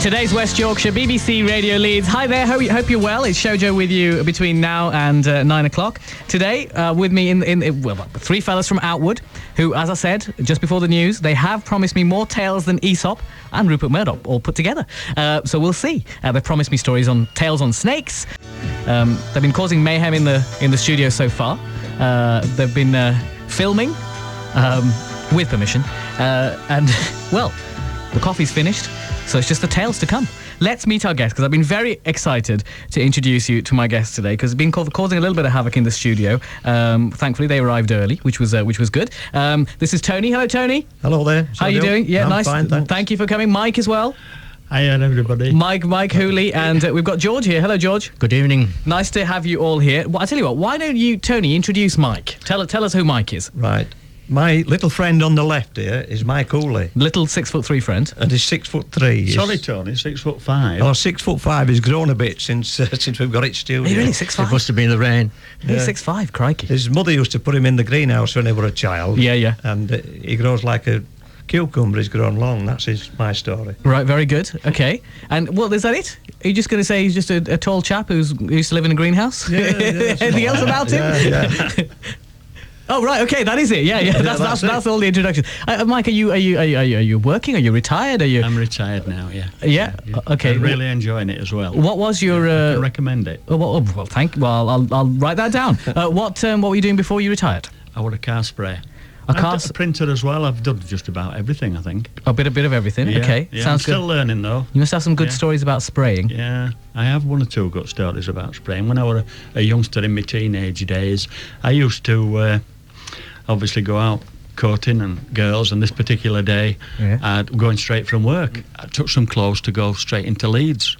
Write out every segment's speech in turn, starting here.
Today's West Yorkshire, BBC Radio Leeds. Hi there, hope you're well. It's Shoujo with you between now and 9 o'clock. Today, with me three fellas from Outwood, who, as I said, just before the news, they have promised me more tales than Aesop and Rupert Murdoch all put together. So we'll see. They've promised me stories on tales on snakes. They've been causing mayhem in the studio so far. They've been filming with permission. And, well, the coffee's finished. So it's just the tales to come. Let's meet our guests, because I've been very excited to introduce you to my guests today, because it's been causing a little bit of havoc in the studio. Thankfully, they arrived early, which was good. This is Tony. Hello, Tony. Hello there. How are you doing? Yeah, I'm nice. Fine, thanks. Thank you for coming. Mike as well. Hi, everybody. Mike Hooley, and we've got George here. Hello, George. Good evening. Nice to have you all here. Well, I tell you what. Why don't you, Tony, introduce Mike? Tell us who Mike is. Right. My little friend on the left here is Mike Hooley. Little 6'3" friend. And he's 6'3". Sorry, Tony, 6'5". Oh, 6'5". He's grown a bit since we've got it studio. Are you really 6'5"? It must have been the rain. He's 6'5", crikey. His mother used to put him in the greenhouse when he were a child. Yeah. And he grows like a cucumber. He's grown long. That's my story. Right, very good. Okay. And, well, is that it? Are you just going to say he's just a tall chap who used to live in a greenhouse? Yeah. Anything else about him? Yeah. Oh, right, okay, that is it. Yeah. That's all the introduction. Mike, are you working? Are you retired? I'm retired now, yeah. Yeah? Okay. I'm really enjoying it as well. What was your... I can recommend it. Well, I'll write that down. What were you doing before you retired? I was a car sprayer. A printer as well. I've done just about everything, I think. A bit of everything. Yeah, Okay, yeah, sounds I'm good. still learning, though. You must have some good stories about spraying. Yeah, I have one or two good stories about spraying. When I was a youngster in my teenage days, I used to obviously go out courting and girls, and this particular day, going straight from work, I took some clothes to go straight into Leeds.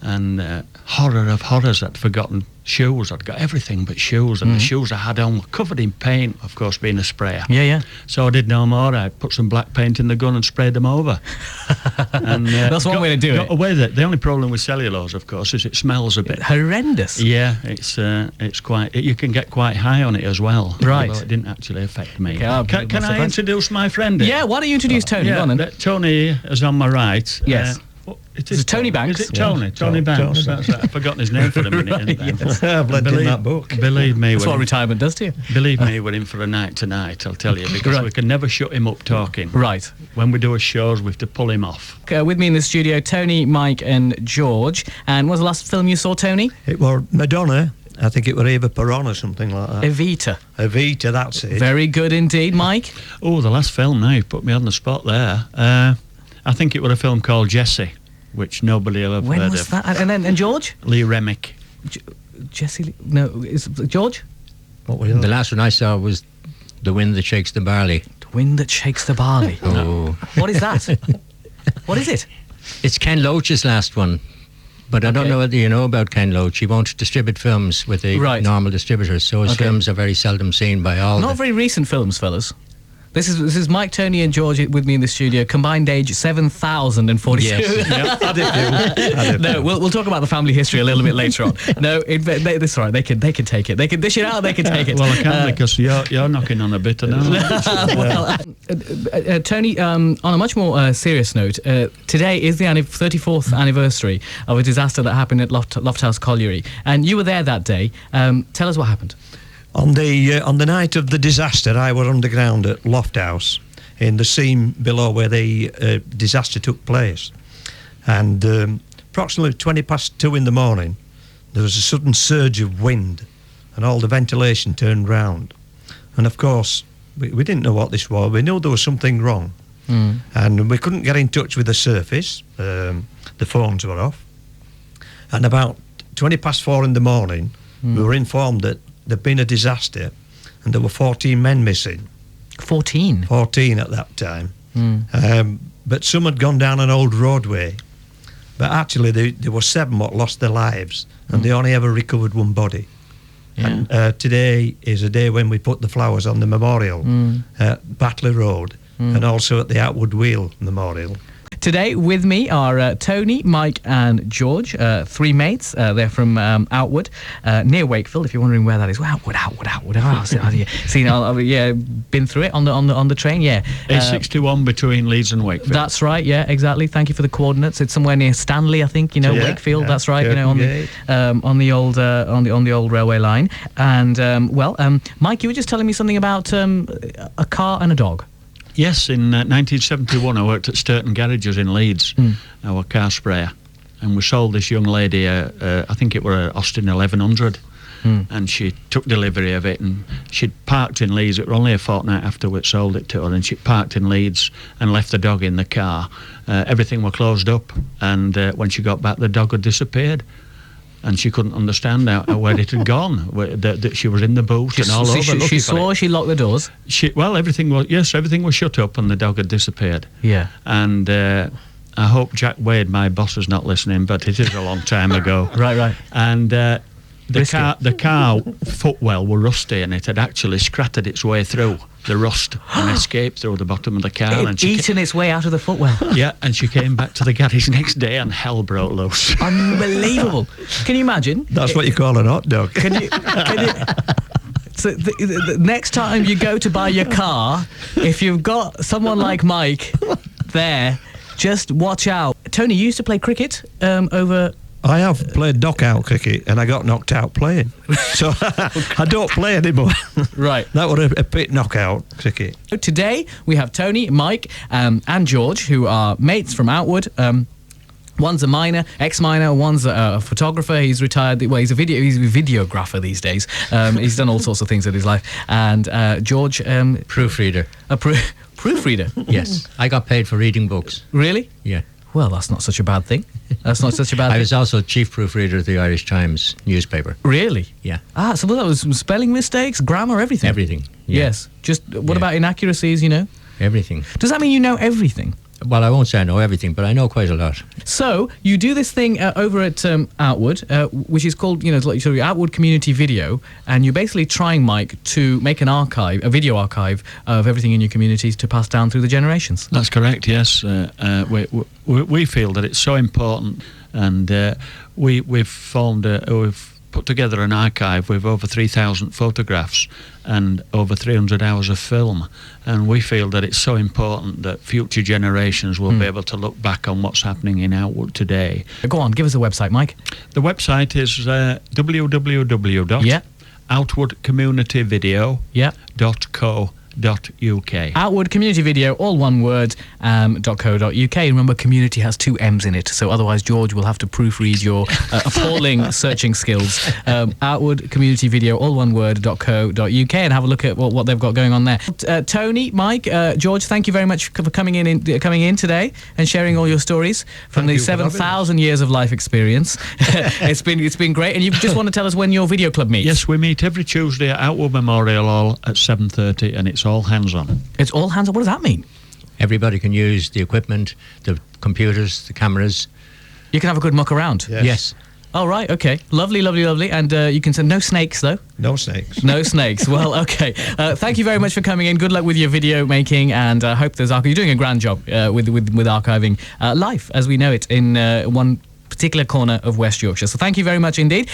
And horror of horrors, I'd forgotten shoes. I'd got everything but shoes, and the shoes I had on were covered in paint, of course, being a sprayer. Yeah. So I did no more. I put some black paint in the gun and sprayed them over. And that's one way to do it. Got away with it. The only problem with cellulose, of course, is it smells a bit. Horrendous. Yeah, it's quite. You can get quite high on it as well. Right. Although it didn't actually affect me. Okay, can I introduce my friend? Yeah. Why don't you introduce Tony? Yeah, Go on then. Tony is on my right. Yes. It is Tony Banks. Is it Tony? Tony Banks. That's right. I've forgotten his name for a minute. I've lent him that book. Believe me. That's what retirement does to you. Believe me, we're in for a night tonight, I'll tell you, because we can never shut him up talking. Right. When we do a shows, we have to pull him off. With me in the studio, Tony, Mike and George. And what was the last film you saw, Tony? It was Madonna. I think it was Eva Peron or something like that. Evita, that's it. Very good indeed, Mike. Oh, the last film now, you put me on the spot there. I think it was a film called Jessie, which nobody will have heard of. When was that? And George? Lee Remick. Jesse... No, is George? What was The last one I saw was The Wind That Shakes the Barley. The Wind That Shakes the Barley. Oh. What is that? What is it? It's Ken Loach's last one. But I don't know whether you know about Ken Loach. He won't distribute films with the normal distributors, so his films are very seldom seen by all. Not very recent films, fellas. This is Mike, Tony and George with me in the studio. Combined age 7,042. Yes. No, we'll talk about the family history a little bit later on. No, that's all right. They can take it. They can dish it out. They can take it. Well, I can't because you're knocking on a bit now. Tony, on a much more serious note, today is the 34th anniversary of a disaster that happened at Lofthouse Colliery, and you were there that day. Tell us what happened. On the night of the disaster, I was underground at Lofthouse in the seam below where the disaster took place. And approximately 2:20 in the morning, there was a sudden surge of wind and all the ventilation turned round. And of course, we didn't know what this was. We knew there was something wrong. And we couldn't get in touch with the surface. The phones were off. And about 4:20 in the morning, we were informed that there'd been a disaster and there were 14 men missing. 14? 14 at that time. But some had gone down an old roadway. But actually there were 7 what lost their lives, and they only ever recovered one body. And today is a day when we put the flowers on the memorial at Batley Road and also at the Outwood Wheel Memorial. Today with me are Tony, Mike and George, three mates. They're from Outwood, near Wakefield, if you're wondering where that is. Well, Outwood. Been through it on the train, yeah. A61 between Leeds and Wakefield. That's right, yeah, exactly. Thank you for the coordinates. It's somewhere near Stanley, I think, Wakefield, that's right, on the old railway line. And, Mike, you were just telling me something about a car and a dog. Yes, in 1971 I worked at Sturton Garages in Leeds, our car sprayer, and we sold this young lady, I think it were a Austin 1100, and she took delivery of it, and she'd parked in Leeds. It was only a fortnight after we'd sold it to her, and she parked in Leeds and left the dog in the car. Everything were closed up, and when she got back the dog had disappeared. And she couldn't understand where it had gone. That she was in the boot and all over. She saw. She locked the doors. Everything was shut up, and the dog had disappeared. Yeah. And I hope Jack Wade, my boss, is not listening, but it is a long time ago. Right. And the car footwell were rusty, and it had actually scratted its way through the rust and escaped through the bottom of the car. It had eaten its way out of the footwell. Yeah, and she came back to the garage next day and hell broke loose. Unbelievable. Can you imagine? That's what you call an hot dog. Can you so the next time you go to buy your car, if you've got someone like Mike there, just watch out. Tony, you used to play cricket over... I have played knockout cricket, and I got knocked out playing. So I don't play anymore. Right. That was a bit knockout cricket. Today we have Tony, Mike, and George, who are mates from Outwood. One's a miner, ex-miner. One's a photographer. He's retired. Well, he's a videographer these days. He's done all sorts of things in his life. And George, proofreader. A proofreader. Yes, I got paid for reading books. Really? Yeah. Well, that's not such a bad thing. I was also chief proofreader of the Irish Times newspaper. Really? Yeah. So that was some spelling mistakes, grammar, everything? Everything. Yeah. Yes. Just, what about inaccuracies, Everything. Does that mean you know everything? Well, I won't say I know everything, but I know quite a lot. So, you do this thing over at Outwood, which is called, Outwood Community Video, and you're basically trying, Mike, to make a video archive of everything in your communities to pass down through the generations. That's correct, yes. We feel that it's so important, and we've put together an archive with over 3,000 photographs and over 300 hours of film, and we feel that it's so important that future generations will be able to look back on what's happening in Outwood today. Go on, give us the website, Mike. The website is www.outwoodcommunityvideo.co.uk. Outwood Community Video, all one word, .co.uk. Remember, community has two M's in it, so otherwise George will have to proofread your appalling searching skills. Outwood Community Video, all one word, .co.uk, and have a look at what they've got going on there. Tony, Mike, George, thank you very much for coming in today and sharing all your stories from the 7,000 years of life experience. It's been great, and you just want to tell us when your video club meets? Yes, we meet every Tuesday at Outwood Memorial Hall at 7:30, and it's all hands on. It's all hands on? What does that mean? Everybody can use the equipment, the computers, the cameras. You can have a good muck around? Yes. Oh, right, okay. Lovely. And you can send no snakes, though? No snakes. No snakes. Well, okay. Thank you very much for coming in. Good luck with your video making, and I hope you're doing a grand job with archiving life as we know it in one particular corner of West Yorkshire. So thank you very much indeed.